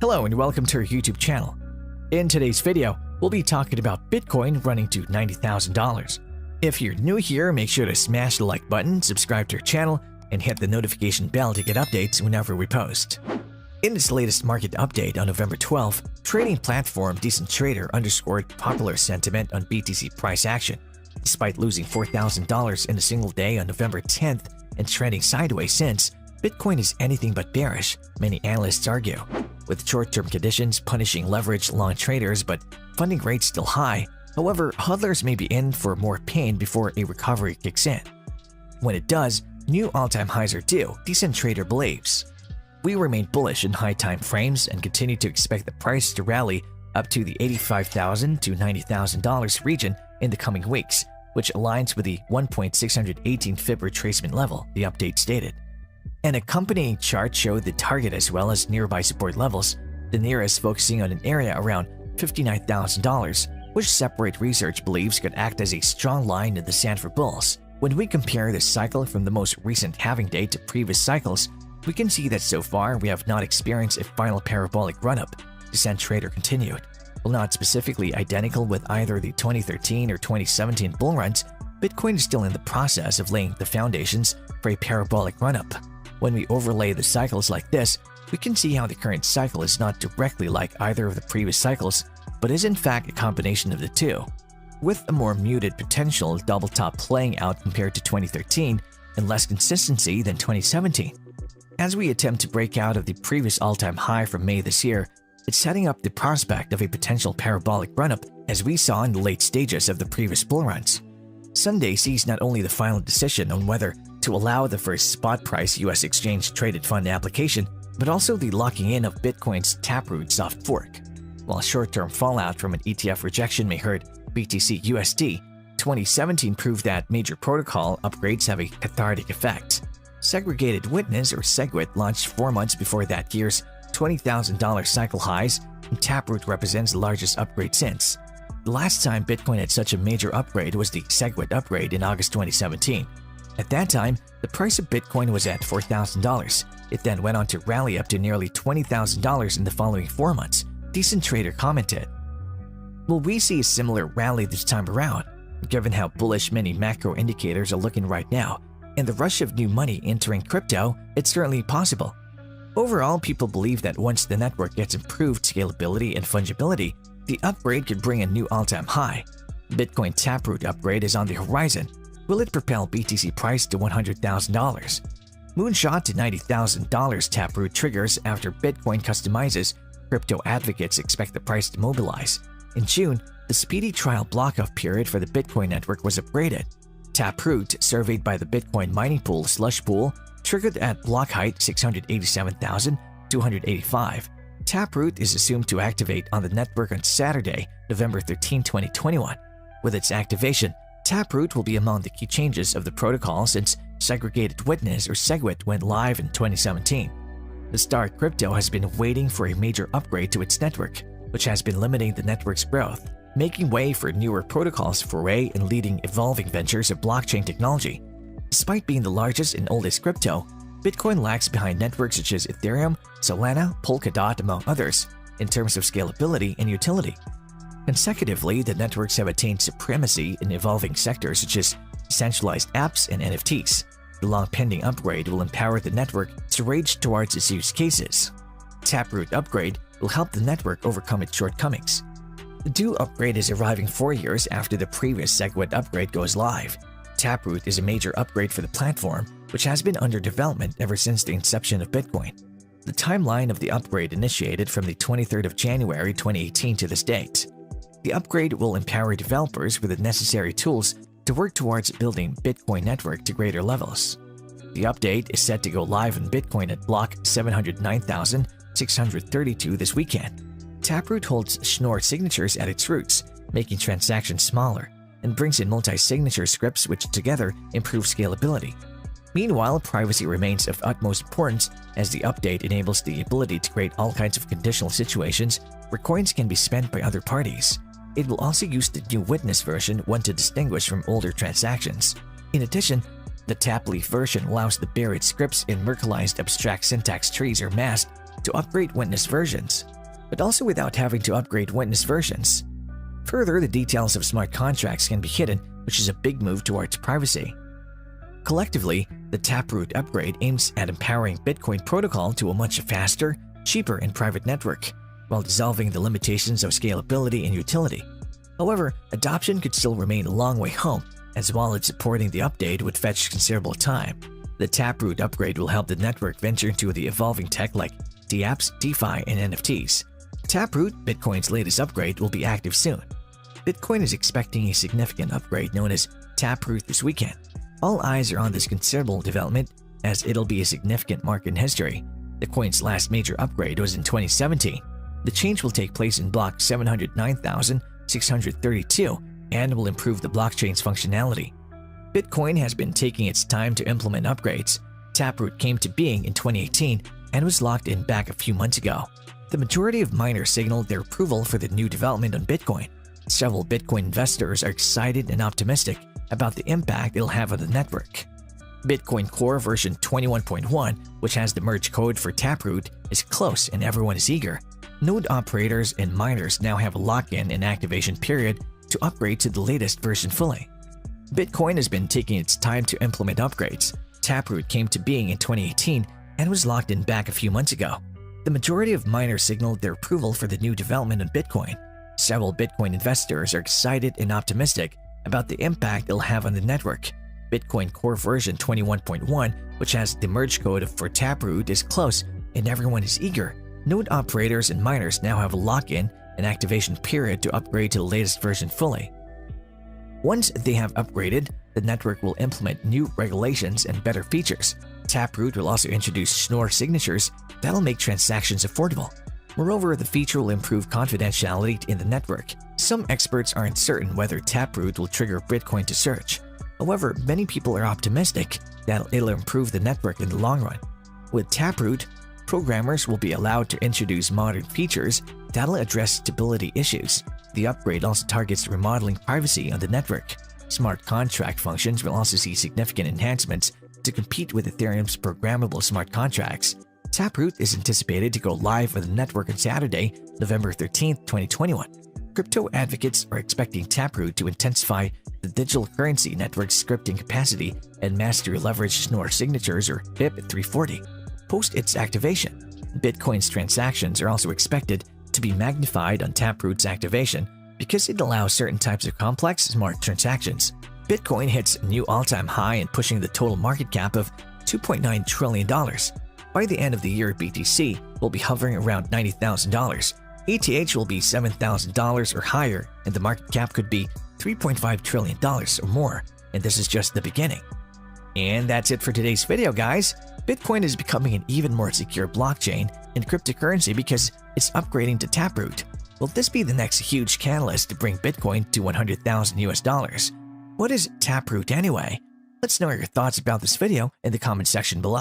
Hello and welcome to our YouTube channel. In today's video, we'll be talking about Bitcoin running to $90,000. If you're new here, make sure to smash the like button, subscribe to our channel, and hit the notification bell to get updates whenever we post. In its latest market update on November 12, trading platform Decentrader underscored popular sentiment on BTC price action. Despite losing $4,000 in a single day on November 10th and trending sideways since, Bitcoin is anything but bearish, many analysts argue. With short-term conditions punishing leveraged long traders but funding rates still high, however, hodlers may be in for more pain before a recovery kicks in. When it does, new all-time highs are due, Decentrader believes. We remain bullish in high time frames and continue to expect the price to rally up to the $85,000 to $90,000 region in the coming weeks, which aligns with the 1.618 Fib retracement level, the update stated. An accompanying chart showed the target as well as nearby support levels, the nearest focusing on an area around $59,000, which Separate Research believes could act as a strong line in the sand for bulls. When we compare this cycle from the most recent halving date to previous cycles, we can see that so far we have not experienced a final parabolic run-up, Decentrader continued. While not specifically identical with either the 2013 or 2017 bull runs, Bitcoin is still in the process of laying the foundations for a parabolic run-up. When we overlay the cycles like this, we can see how the current cycle is not directly like either of the previous cycles, but is in fact a combination of the two, with a more muted potential double top playing out compared to 2013 and less consistency than 2017. As we attempt to break out of the previous all-time high from May this year, it's setting up the prospect of a potential parabolic run-up as we saw in the late stages of the previous bull runs. Sunday sees not only the final decision on whether to allow the first spot price US exchange-traded fund application, but also the locking in of Bitcoin's Taproot soft fork. While short-term fallout from an ETF rejection may hurt BTC USD, 2017 proved that major protocol upgrades have a cathartic effect. Segregated Witness or SegWit launched 4 months before that year's $20,000 cycle highs, and Taproot represents the largest upgrade since. The last time Bitcoin had such a major upgrade was the SegWit upgrade in August 2017. At that time, the price of Bitcoin was at $4,000. It then went on to rally up to nearly $20,000 in the following 4 months, Decentrader commented. Will we see a similar rally this time around? Given how bullish many macro indicators are looking right now, and the rush of new money entering crypto, it's certainly possible. Overall, people believe that once the network gets improved scalability and fungibility, the upgrade could bring a new all-time high. Bitcoin Taproot upgrade is on the horizon. Will it propel BTC price to $100,000? Moonshot to $90,000 Taproot triggers after Bitcoin customizes. Crypto advocates expect the price to mobilize. In June, the speedy trial block-off period for the Bitcoin network was upgraded. Taproot, surveyed by the Bitcoin mining pool slush pool, triggered at block height 687,285. Taproot is assumed to activate on the network on Saturday, November 13, 2021. With its activation, Taproot will be among the key changes of the protocol since Segregated Witness or SegWit went live in 2017. The Star Crypto has been waiting for a major upgrade to its network, which has been limiting the network's growth, making way for newer protocols foray and leading evolving ventures of blockchain technology. Despite being the largest and oldest crypto, Bitcoin lags behind networks such as Ethereum, Solana, Polkadot, among others, in terms of scalability and utility. Consecutively, the networks have attained supremacy in evolving sectors such as decentralized apps and NFTs. The long-pending upgrade will empower the network to rage towards its use cases. Taproot upgrade will help the network overcome its shortcomings. The due upgrade is arriving 4 years after the previous SegWit upgrade goes live. Taproot is a major upgrade for the platform, which has been under development ever since the inception of Bitcoin. The timeline of the upgrade initiated from the 23rd of January 2018 to this date. The upgrade will empower developers with the necessary tools to work towards building Bitcoin network to greater levels. The update is set to go live on Bitcoin at block 709,632 this weekend. Taproot holds Schnorr signatures at its roots, making transactions smaller, and brings in multi-signature scripts which together improve scalability. Meanwhile, privacy remains of utmost importance as the update enables the ability to create all kinds of conditional situations where coins can be spent by other parties. It will also use the new Witness version one to distinguish from older transactions. In addition, the Tapleaf version allows the buried scripts in Merkleized abstract syntax trees or masked to to upgrade witness versions, but also without having to upgrade witness versions. Further, the details of smart contracts can be hidden, which is a big move towards privacy. Collectively, the Taproot upgrade aims at empowering Bitcoin protocol to a much faster, cheaper, and private network, while dissolving the limitations of scalability and utility. However, adoption could still remain a long way home, as wallets supporting the update would fetch considerable time. The Taproot upgrade will help the network venture into the evolving tech like dApps, DeFi, and NFTs. Taproot, Bitcoin's latest upgrade, will be active soon. Bitcoin is expecting a significant upgrade known as Taproot this weekend. All eyes are on this considerable development, as it'll be a significant mark in history. The coin's last major upgrade was in 2017. The change will take place in block 709,632 and will improve the blockchain's functionality. Bitcoin has been taking its time to implement upgrades. Taproot came to being in 2018 and was locked in back a few months ago. The majority of miners signaled their approval for the new development on Bitcoin. Several Bitcoin investors are excited and optimistic about the impact it'll have on the network. Bitcoin Core version 21.1, which has the merge code for Taproot, is close and everyone is eager. Node operators and miners now have a lock-in and activation period to upgrade to the latest version fully. Bitcoin has been taking its time to implement upgrades. Taproot came to being in 2018 and was locked in back a few months ago. The majority of miners signaled their approval for the new development on Bitcoin. Several Bitcoin investors are excited and optimistic about the impact it'll have on the network. Bitcoin Core version 21.1, which has the merge code for Taproot, is close and everyone is eager. Node operators and miners now have a lock-in and activation period to upgrade to the latest version fully. Once they have upgraded, the network will implement new regulations and better features. Taproot will also introduce Schnorr signatures that'll make transactions affordable. Moreover, the feature will improve confidentiality in the network. Some experts aren't certain whether Taproot will trigger Bitcoin to search. However, many people are optimistic that it'll improve the network in the long run. With Taproot, programmers will be allowed to introduce modern features that'll address stability issues. The upgrade also targets remodeling privacy on the network. Smart contract functions will also see significant enhancements to compete with Ethereum's programmable smart contracts. Taproot is anticipated to go live on the network on Saturday, November 13, 2021. Crypto advocates are expecting Taproot to intensify the digital currency network's scripting capacity and master leverage Schnorr signatures or BIP 340. Post its activation, Bitcoin's transactions are also expected to be magnified on Taproot's activation because it allows certain types of complex smart transactions. Bitcoin hits a new all-time high and pushing the total market cap of $2.9 trillion. By the end of the year, BTC will be hovering around $90,000. ETH will be $7,000 or higher, and the market cap could be $3.5 trillion or more, and this is just the beginning. And that's it for today's video, guys. Bitcoin is becoming an even more secure blockchain and cryptocurrency because it's upgrading to Taproot. Will this be the next huge catalyst to bring Bitcoin to 100,000 US dollars? What is Taproot anyway? Let's know your thoughts about this video in the comment section below.